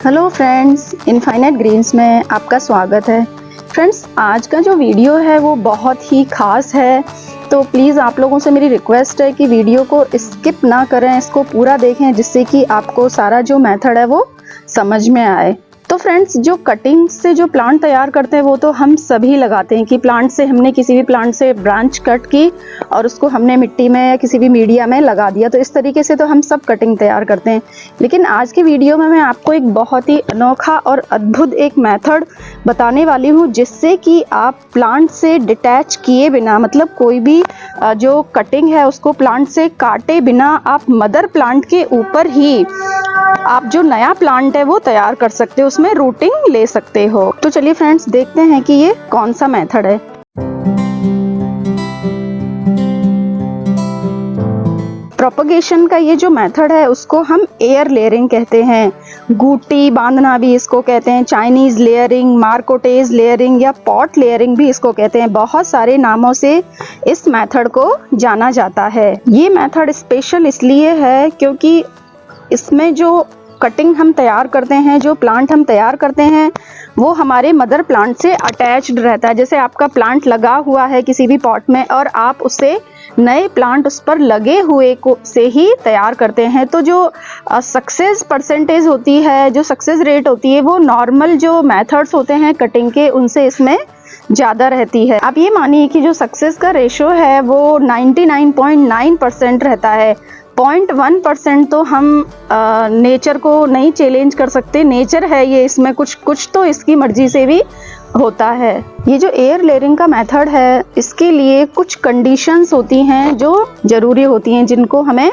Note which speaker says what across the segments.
Speaker 1: Hello friends, infinite Green's में आपका स्वागत है। फ्रेंड्स, आज का जो वीडियो है वो बहुत ही ख़ास है, तो प्लीज़ आप लोगों से मेरी रिक्वेस्ट है कि वीडियो को स्किप ना करें, इसको पूरा देखें जिससे कि आपको सारा जो मेथड है वो समझ में आए। तो फ्रेंड्स, जो कटिंग से जो प्लांट तैयार करते हैं वो तो हम सभी लगाते हैं कि प्लांट से हमने किसी भी प्लांट से ब्रांच कट की और उसको हमने मिट्टी में या किसी भी मीडिया में लगा दिया, तो इस तरीके से तो हम सब कटिंग तैयार करते हैं। लेकिन आज की वीडियो में मैं आपको एक बहुत ही अनोखा और अद्भुत एक मेथड बताने वाली हूँ जिससे कि आप प्लांट से डिटैच किए बिना, मतलब कोई भी जो कटिंग है उसको प्लांट से काटे बिना आप मदर प्लांट के ऊपर ही आप जो नया प्लांट है वो तैयार कर सकते हो, उसमें रूटिंग ले सकते हो। तो चलिए फ्रेंड्स, देखते हैं कि ये कौन सा मेथड है। प्रोपगेशन का ये जो मेथड है उसको हम एयर लेयरिंग कहते हैं। गूटी बांधना भी इसको कहते हैं, चाइनीज लेयरिंग, मार्कोटेज लेयरिंग या पॉट लेयरिंग भी इसको कहते हैं। बहुत सारे नामों से इस मेथड को जाना जाता है। ये मेथड स्पेशल इसलिए है क्योंकि इसमें जो कटिंग हम तैयार करते हैं, जो प्लांट हम तैयार करते हैं, वो हमारे मदर प्लांट से अटैच्ड रहता है। जैसे आपका प्लांट लगा हुआ है किसी भी पॉट में और आप उससे नए प्लांट उस पर लगे हुए को से ही तैयार करते हैं, तो जो सक्सेस परसेंटेज होती है, जो सक्सेस रेट होती है, वो नॉर्मल जो मेथड्स होते हैं कटिंग के उनसे इसमें ज़्यादा रहती है। आप ये मानिए कि जो सक्सेस का रेशो है वो 99.9% रहता है। 0.1% तो हम नेचर को नहीं चैलेंज कर सकते, नेचर है ये, इसमें कुछ तो इसकी मर्जी से भी होता है। ये जो एयर लेयरिंग का मेथड है इसके लिए कुछ कंडीशंस होती हैं जो ज़रूरी होती हैं, जिनको हमें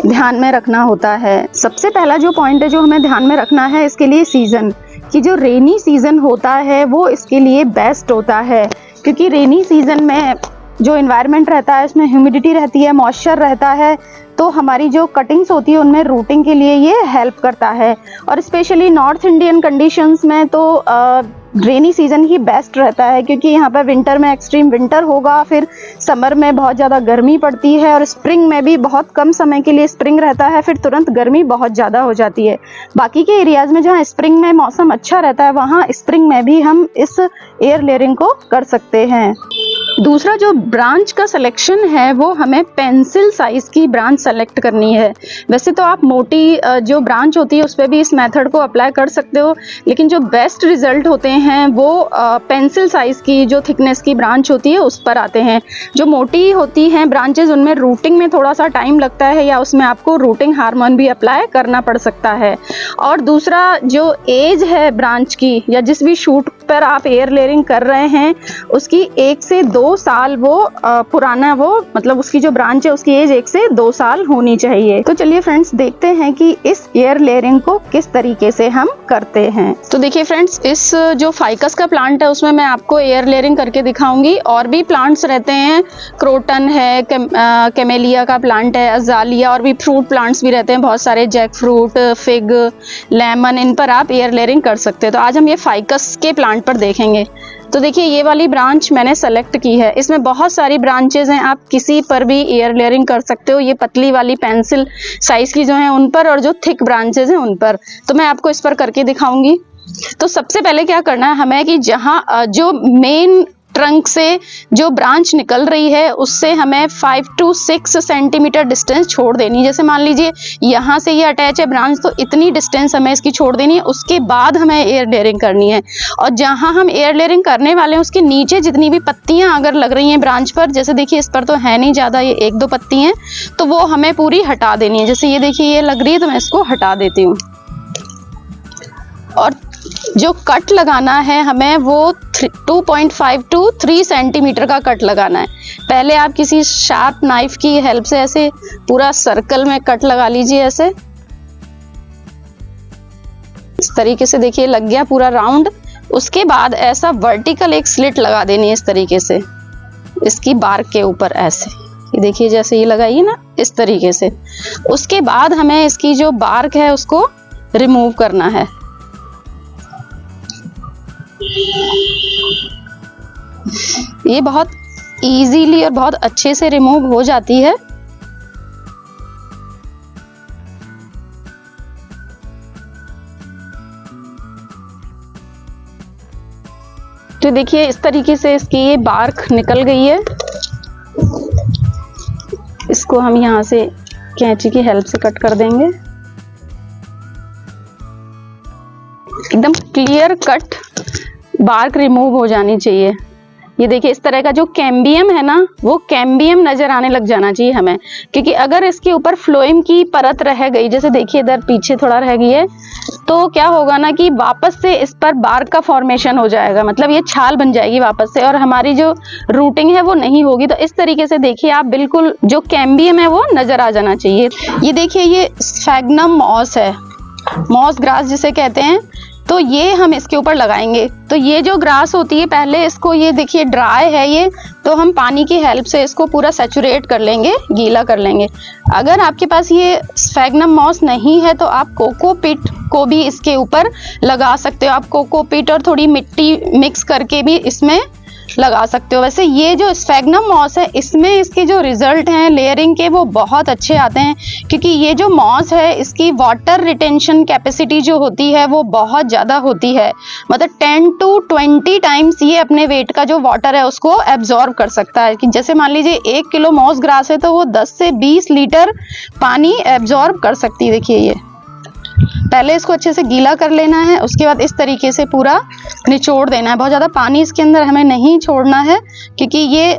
Speaker 1: ध्यान में रखना होता है। सबसे पहला जो पॉइंट है जो हमें ध्यान में रखना है, इसके लिए सीज़न, कि जो रेनी सीज़न होता है वो इसके लिए बेस्ट होता है, क्योंकि रेनी सीज़न में जो इन्वायरमेंट रहता है उसमें ह्यूमिडिटी रहती है, मॉइस्चर रहता है, तो हमारी जो कटिंग्स होती है उनमें रूटिंग के लिए ये हेल्प करता है। और स्पेशली नॉर्थ इंडियन कंडीशंस में तो रेनी सीज़न ही बेस्ट रहता है, क्योंकि यहाँ पर विंटर में एक्सट्रीम विंटर होगा, फिर समर में बहुत ज़्यादा गर्मी पड़ती है और स्प्रिंग में भी बहुत कम समय के लिए स्प्रिंग रहता है, फिर तुरंत गर्मी बहुत ज़्यादा हो जाती है। बाकी के एरियाज़ में जहाँ स्प्रिंग में मौसम अच्छा रहता है वहाँ स्प्रिंग में भी हम इस एयर लेयरिंग को कर सकते हैं। दूसरा जो ब्रांच का सिलेक्शन है वो हमें पेंसिल साइज की ब्रांच सेलेक्ट करनी है। वैसे तो आप मोटी जो ब्रांच होती है उस पर भी इस मेथड को अप्लाई कर सकते हो, लेकिन जो बेस्ट रिजल्ट होते हैं वो पेंसिल साइज की जो थिकनेस की ब्रांच होती है उस पर आते हैं। जो मोटी होती हैं ब्रांचेज उनमें रूटिंग में थोड़ा सा टाइम लगता है, या उसमें आपको रूटिंग हार्मोन भी अप्लाई करना पड़ सकता है। और दूसरा जो एज है ब्रांच की, या जिस भी शूट पर आप एयर लेयरिंग कर रहे हैं उसकी 1 से 2 साल वो पुराना, वो मतलब उसकी जो ब्रांच है उसकी एज 1 से 2 साल होनी चाहिए। तो चलिए फ्रेंड्स, देखते हैं कि इस एयर लेयरिंग को किस तरीके से हम करते हैं। तो देखिए फ्रेंड्स, इस जो फाइकस का प्लांट है उसमें मैं आपको एयर लेयरिंग करके दिखाऊंगी। और भी प्लांट्स रहते हैं, क्रोटन है, कैमेलिया का प्लांट है, अजालिया, और भी फ्रूट प्लांट्स भी रहते हैं बहुत सारे, जैक फ्रूट, फिग, लेमन, इन पर आप एयर लेयरिंग कर सकते हैं। तो आज हम ये फाइकस के प्लांट पर देखेंगे। तो देखिए, ये वाली ब्रांच मैंने सेलेक्ट की है, इसमें बहुत सारी ब्रांचेज हैं, आप किसी पर भी एयर लेयरिंग कर सकते हो। ये पतली वाली पेंसिल साइज की जो है उन पर, और जो थिक ब्रांचेज हैं उन पर, तो मैं आपको इस पर करके दिखाऊंगी। तो सबसे पहले क्या करना है हमें कि जहाँ जो मेन ट्रंक से जो ब्रांच निकल रही है उससे हमें 5 to 6 सेंटीमीटर डिस्टेंस छोड़ देनी। जैसे मान लीजिए यहाँ से ये अटैच है ब्रांच, तो इतनी डिस्टेंस हमें इसकी छोड़ देनी है, उसके बाद हमें एयर लेयरिंग करनी है। और जहाँ हम एयर लेयरिंग करने वाले हैं उसके नीचे जितनी भी पत्तियाँ अगर लग रही हैं ब्रांच पर, जैसे देखिए इस पर तो है नहीं ज़्यादा, ये 1-2 पत्ती हैं, तो वो हमें पूरी हटा देनी है। जैसे ये देखिए ये लग रही है, तो मैं इसको हटा देती हूँ। और जो कट लगाना है हमें वो 2.5 to 3 सेंटीमीटर का कट लगाना है। पहले आप किसी शार्प नाइफ की हेल्प से ऐसे पूरा सर्कल में कट लगा लीजिए, ऐसे इस तरीके से। देखिए लग गया पूरा राउंड। उसके बाद ऐसा वर्टिकल एक स्लिट लगा देनी है इस तरीके से, इसकी बार्क के ऊपर ऐसे, ये देखिए जैसे ये लगाइए ना, इस तरीके से। उसके बाद हमें इसकी जो बार्क है उसको रिमूव करना है। ये बहुत इजीली और बहुत अच्छे से रिमूव हो जाती है। तो देखिए इस तरीके से इसकी ये बार्क निकल गई है। इसको हम यहाँ से कैंची की हेल्प से कट कर देंगे। एकदम क्लियर कट बार्क रिमूव हो जानी चाहिए। ये देखिए इस तरह का जो कैम्बियम है ना, वो कैम्बियम नजर आने लग जाना चाहिए हमें, क्योंकि अगर इसके ऊपर फ्लोएम की परत रह गई, जैसे देखिए इधर पीछे थोड़ा रह गई है, तो क्या होगा ना कि वापस से इस पर बार्क का फॉर्मेशन हो जाएगा, मतलब ये छाल बन जाएगी वापस से, और हमारी जो रूटिंग है वो नहीं होगी। तो इस तरीके से देखिए आप बिल्कुल जो कैम्बियम है वो नजर आ जाना चाहिए। ये देखिए ये स्फैग्नम मॉस है, मॉस ग्रास जिसे कहते हैं, तो ये हम इसके ऊपर लगाएंगे। तो ये जो ग्रास होती है, पहले इसको, ये देखिए ड्राई है ये, तो हम पानी की हेल्प से इसको पूरा सैचुरेट कर लेंगे, गीला कर लेंगे। अगर आपके पास ये स्फैग्नम मॉस नहीं है तो आप कोकोपीट को भी इसके ऊपर लगा सकते हो। आप कोकोपीट और थोड़ी मिट्टी मिक्स करके भी इसमें लगा सकते हो। वैसे ये जो स्फैग्नम मॉस है, इसमें इसके जो रिजल्ट हैं लेयरिंग के वो बहुत अच्छे आते हैं, क्योंकि ये जो मॉस है इसकी वाटर रिटेंशन कैपेसिटी जो होती है वो बहुत ज़्यादा होती है, मतलब 10 to 20 टाइम्स ये अपने वेट का जो वाटर है उसको एब्जॉर्ब कर सकता है। कि जैसे मान लीजिए 1 किलो मॉस ग्रास है तो वो 10 से 20 लीटर पानी एब्जॉर्ब कर सकती है। देखिए ये पहले इसको अच्छे से गीला कर लेना है, उसके बाद इस तरीके से पूरा निचोड़ देना है। बहुत ज़्यादा पानी इसके अंदर हमें नहीं छोड़ना है, क्योंकि ये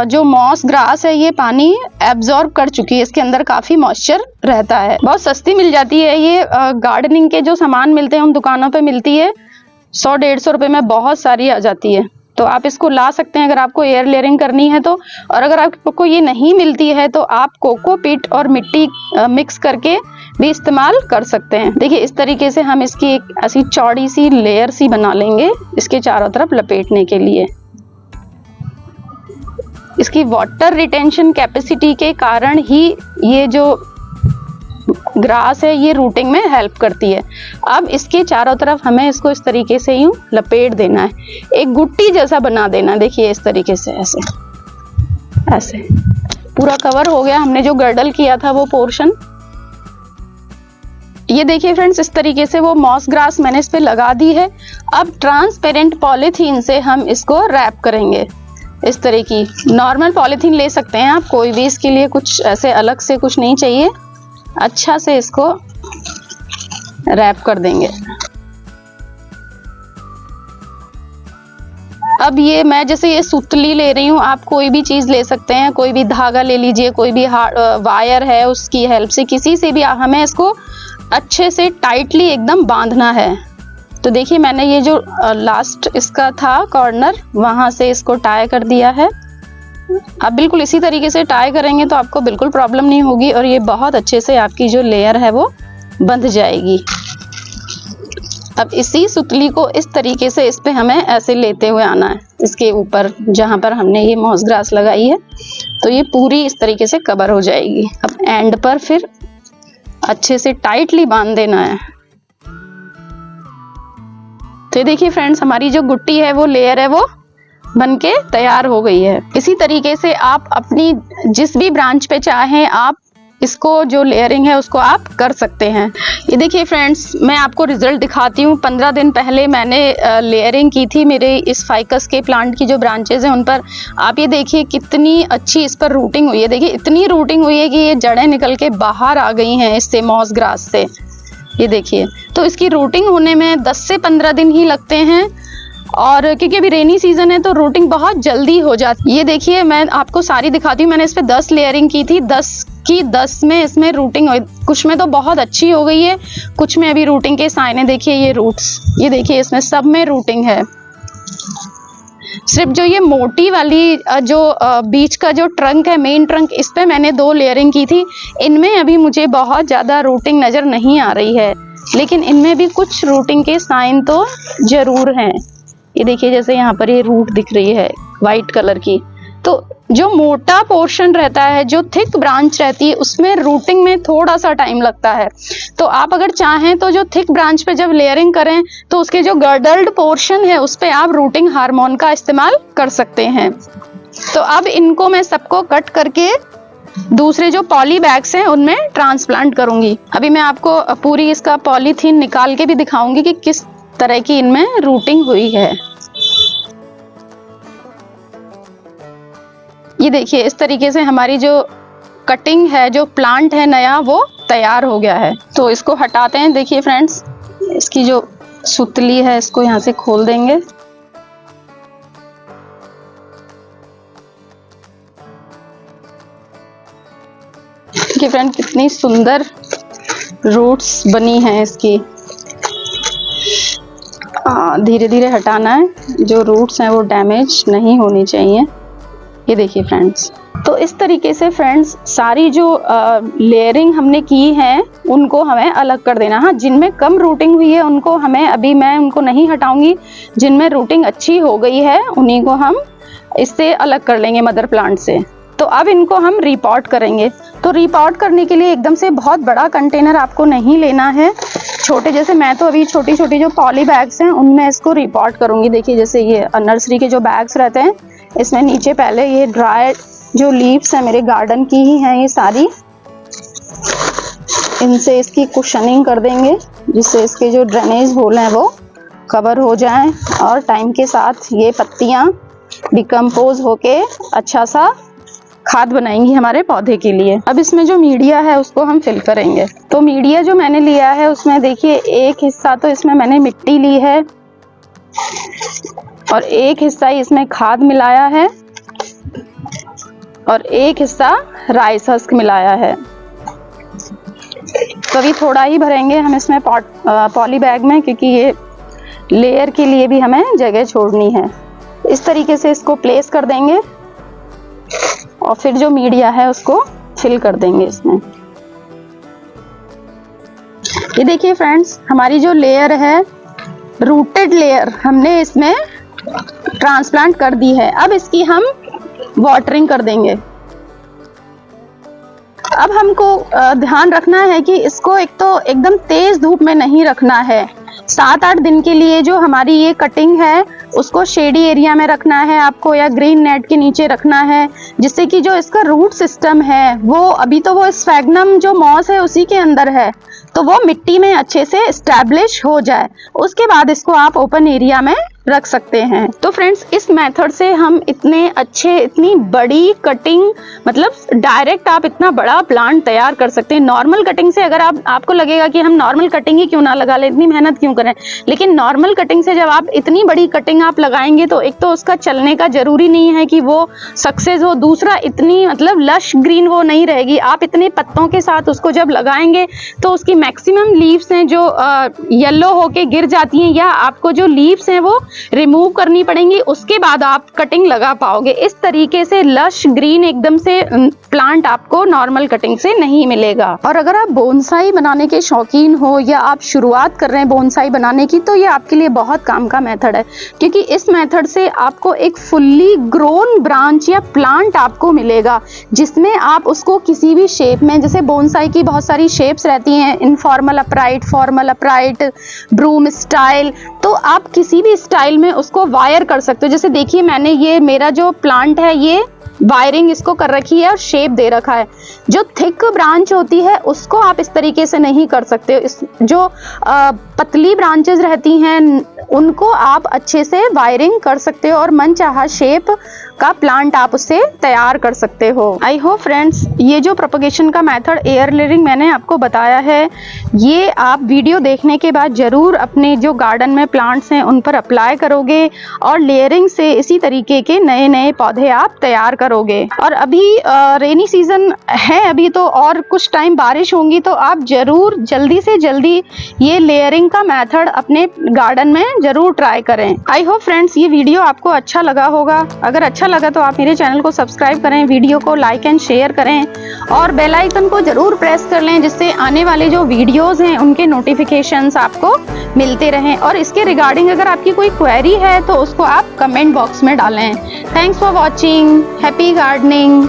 Speaker 1: जो मॉस ग्रास है ये पानी एब्जॉर्ब कर चुकी है, इसके अंदर काफ़ी मॉइस्चर रहता है। बहुत सस्ती मिल जाती है ये, गार्डनिंग के जो सामान मिलते हैं उन दुकानों पे मिलती है, 100-150 रुपये में बहुत सारी आ जाती है। तो आप इसको ला सकते हैं अगर आपको एयर लेयरिंग करनी है तो। और अगर आपको ये नहीं मिलती है तो आप कोकोपीट और मिट्टी मिक्स करके भी इस्तेमाल कर सकते हैं। देखिए इस तरीके से हम इसकी एक ऐसी चौड़ी सी लेयर सी बना लेंगे इसके चारों तरफ लपेटने के लिए। इसकी वाटर रिटेंशन कैपेसिटी के कारण ही ये जो ग्रास है ये रूटिंग में हेल्प करती है। अब इसके चारों तरफ हमें इसको इस तरीके से यूं लपेट देना है, एक गुट्टी जैसा बना देना है। देखिए इस तरीके से ऐसे ऐसे पूरा कवर हो गया हमने जो गर्डल किया था वो पोर्शन। ये देखिए फ्रेंड्स इस तरीके से वो मॉस ग्रास मैंने इस पे लगा दी है। अब ट्रांसपेरेंट पॉलीथीन से हम इसको रैप करेंगे। इस तरह की नॉर्मल पॉलीथीन ले सकते हैं आप, कोई भी इसके लिए कुछ ऐसे अलग से कुछ नहीं चाहिए। अच्छा से इसको रैप कर देंगे। अब ये मैं जैसे ये सुतली ले रही हूँ, आप कोई भी चीज़ ले सकते हैं, कोई भी धागा ले लीजिए, कोई भी वायर है उसकी हेल्प से, किसी से भी हमें इसको अच्छे से टाइटली एकदम बांधना है। तो देखिए मैंने ये जो लास्ट इसका था कॉर्नर, वहाँ से इसको टाई कर दिया है। आप बिल्कुल इसी तरीके से टाई करेंगे तो आपको बिल्कुल प्रॉब्लम नहीं होगी और ये बहुत अच्छे से आपकी जो लेयर है वो बंध जाएगी। अब इसी सुतली को इस तरीके से इस पे हमें ऐसे लेते हुए आना है, इसके ऊपर जहाँ पर हमने ये मॉस ग्रास लगाई है, तो ये पूरी इस तरीके से कवर हो जाएगी। अब एंड पर फिर अच्छे से टाइटली बांध देना है। तो ये देखिए फ्रेंड्स हमारी जो गुट्टी है वो लेयर है वो बनके तैयार हो गई है। इसी तरीके से आप अपनी जिस भी ब्रांच पे चाहें आप इसको जो लेयरिंग है उसको आप कर सकते हैं। ये देखिए फ्रेंड्स मैं आपको रिजल्ट दिखाती हूँ। 15 दिन पहले मैंने लेयरिंग की थी मेरे इस फाइकस के प्लांट की जो ब्रांचेज हैं उन पर। आप ये देखिए कितनी अच्छी इस पर रूटिंग हुई है। देखिए इतनी रूटिंग हुई है कि ये जड़ें निकल के बाहर आ गई हैं इससे, मॉस ग्रास से। ये देखिए तो इसकी रूटिंग होने में 10 से 15 दिन ही लगते हैं, और क्योंकि अभी रेनी सीजन है तो रूटिंग बहुत जल्दी हो जाती है। ये देखिए मैं आपको सारी दिखाती हूँ। मैंने इस पे 10 लेयरिंग की थी, 10 की 10 में इसमें रूटिंग हुई। कुछ में तो बहुत अच्छी हो गई है, कुछ में अभी रूटिंग के साइन है। देखिए ये रूट्स, ये देखिए इसमें सब में रूटिंग है। सिर्फ जो ये मोटी वाली जो बीच का जो ट्रंक है, मेन ट्रंक, इस पे मैंने 2 लेयरिंग की थी। इनमें अभी मुझे बहुत ज़्यादा रूटिंग नज़र नहीं आ रही है, लेकिन इनमें भी कुछ रूटिंग के साइन तो ज़रूर हैं। ये देखिए जैसे यहाँ पर ये रूट दिख रही है वाइट कलर की। तो जो मोटा पोर्शन रहता है, जो थिक ब्रांच रहती है, उसमें रूटिंग में थोड़ा सा टाइम लगता है। तो आप अगर चाहें तो जो थिक ब्रांच पे जब लेयरिंग करें तो उसके जो गर्डल्ड पोर्शन है उस पे आप रूटिंग हार्मोन का इस्तेमाल कर सकते हैं। तो अब इनको मैं सबको कट करके दूसरे जो पॉली बैग्स हैं उनमें ट्रांसप्लांट करूंगी। अभी मैं आपको पूरी इसका पॉलीथीन निकाल के भी दिखाऊंगी कि किस तरह की इनमें रूटिंग हुई है। ये देखिए इस तरीके से हमारी जो कटिंग है, जो प्लांट है नया, वो तैयार हो गया है। तो इसको हटाते हैं। देखिए फ्रेंड्स, इसकी जो सुतली है इसको यहाँ से खोल देंगे। देखिए फ्रेंड, कितनी सुंदर रूट्स बनी हैं इसकी। धीरे धीरे हटाना है, जो रूट्स हैं वो डैमेज नहीं होनी चाहिए। ये देखिए फ्रेंड्स, तो इस तरीके से फ्रेंड्स सारी जो लेयरिंग हमने की है उनको हमें अलग कर देना। हाँ, जिनमें कम रूटिंग हुई है उनको हमें, अभी मैं उनको नहीं हटाऊंगी। जिनमें रूटिंग अच्छी हो गई है उन्हीं को हम इससे अलग कर लेंगे मदर प्लांट से। तो अब इनको हम रिपॉट करेंगे। तो रिपॉट करने के लिए एकदम से बहुत बड़ा कंटेनर आपको नहीं लेना है। छोटे, जैसे मैं तो अभी छोटी छोटी जो पॉली बैग्स हैं उनमें इसको रिपॉट करूंगी। देखिए जैसे ये नर्सरी के जो बैग्स रहते हैं, इसमें नीचे पहले ये ड्राई जो लीव्स हैं मेरे गार्डन की ही हैं ये सारी, इनसे इसकी कुशनिंग कर देंगे जिससे इसके जो ड्रेनेज होल हैं वो कवर हो जाएं और टाइम के साथ ये पत्तियां डिकम्पोज होके अच्छा सा खाद बनाएंगी हमारे पौधे के लिए। अब इसमें जो मीडिया है उसको हम फिल करेंगे। तो मीडिया जो मैंने लिया है उसमें देखिए एक हिस्सा तो इसमें मैंने मिट्टी ली है और एक हिस्सा इसमें खाद मिलाया है और एक हिस्सा राइस हस्क मिलाया है। तो अभी थोड़ा ही भरेंगे हम इसमें पॉली बैग में, क्योंकि ये लेयर के लिए भी हमें जगह छोड़नी है। इस तरीके से इसको प्लेस कर देंगे और फिर जो मीडिया है उसको फिल कर देंगे इसमें। ये देखिए फ्रेंड्स, हमारी जो लेयर है, रूटेड लेयर, हमने इसमें ट्रांसप्लांट कर दी है। अब इसकी हम वाटरिंग कर देंगे। अब हमको ध्यान रखना है कि इसको एक तो एकदम तेज धूप में नहीं रखना है। 7-8 दिन के लिए जो हमारी ये कटिंग है उसको शेडी एरिया में रखना है आपको, या ग्रीन नेट के नीचे रखना है, जिससे कि जो इसका रूट सिस्टम है वो अभी तो वो स्फैग्नम जो मॉस है उसी के अंदर है, तो वो मिट्टी में अच्छे से एस्टैब्लिश हो जाए। उसके बाद इसको आप ओपन एरिया में रख सकते हैं। तो फ्रेंड्स, इस मेथड से हम इतने अच्छे, इतनी बड़ी कटिंग, मतलब डायरेक्ट आप इतना बड़ा प्लांट तैयार कर सकते हैं। नॉर्मल कटिंग से अगर आपको लगेगा कि हम नॉर्मल कटिंग ही क्यों ना लगा लें, इतनी मेहनत क्यों करें, लेकिन नॉर्मल कटिंग से जब आप इतनी बड़ी कटिंग आप लगाएंगे तो एक तो उसका चलने का जरूरी नहीं है कि वो सक्सेस हो, दूसरा इतनी मतलब लश ग्रीन वो नहीं रहेगी। आप इतने पत्तों के साथ उसको जब लगाएंगे तो उसकी मैक्सिमम लीव्स हैं जो येलो होके गिर जाती हैं, या आपको जो लीव्स हैं वो रिमूव करनी पड़ेंगी, उसके बाद आप कटिंग लगा पाओगे। इस तरीके से लश ग्रीन एकदम से प्लांट आपको नॉर्मल कटिंग से नहीं मिलेगा। और अगर आप बोनसाई बनाने के शौकीन हो या आप शुरुआत कर रहे हैं बोनसाई बनाने की, तो ये आपके लिए बहुत काम का मेथड है, क्योंकि इस मेथड से आपको एक फुल्ली ग्रोन ब्रांच या प्लांट आपको मिलेगा, जिसमें आप उसको किसी भी शेप में, जैसे बोनसाई की बहुत सारी शेप्स रहती हैं, informal upright, formal upright, broom style, तो आप किसी भी स्टाइल में उसको वायर कर सकते हो। जैसे देखिए मैंने ये मेरा जो प्लांट है ये वायरिंग इसको कर रखी है और शेप दे रखा है। जो थिक ब्रांच होती है उसको आप इस तरीके से नहीं कर सकते। जो पतली ब्रांचेस रहती हैं उनको आप अच्छे से वायरिंग कर सकते हो और मनचाहा शेप का प्लांट आप उससे तैयार कर सकते हो। आई होप फ्रेंड्स, ये जो प्रोपगेशन का मेथड एयर लेयरिंग मैंने आपको बताया है, ये आप वीडियो देखने के बाद जरूर अपने जो गार्डन में प्लांट्स हैं उन पर अप्लाई करोगे और लेयरिंग से इसी तरीके के नए नए पौधे आप तैयार करोगे। और अभी रेनी सीजन है अभी तो, और कुछ टाइम बारिश होंगी, तो आप जरूर जल्दी से जल्दी ये लेयरिंग का मेथड अपने गार्डन में जरूर ट्राई करें। आई होप फ्रेंड्स, ये वीडियो आपको अच्छा लगा होगा। अगर अच्छा लगा तो आप मेरे चैनल को सब्सक्राइब करें, वीडियो को लाइक एंड शेयर करें और बेल आइकन को जरूर प्रेस कर लें, जिससे आने वाले जो वीडियोस हैं उनके नोटिफिकेशंस आपको मिलते रहें। और इसके रिगार्डिंग अगर आपकी कोई क्वेरी है तो उसको आप कमेंट बॉक्स में डालें। Thanks for watching, happy gardening.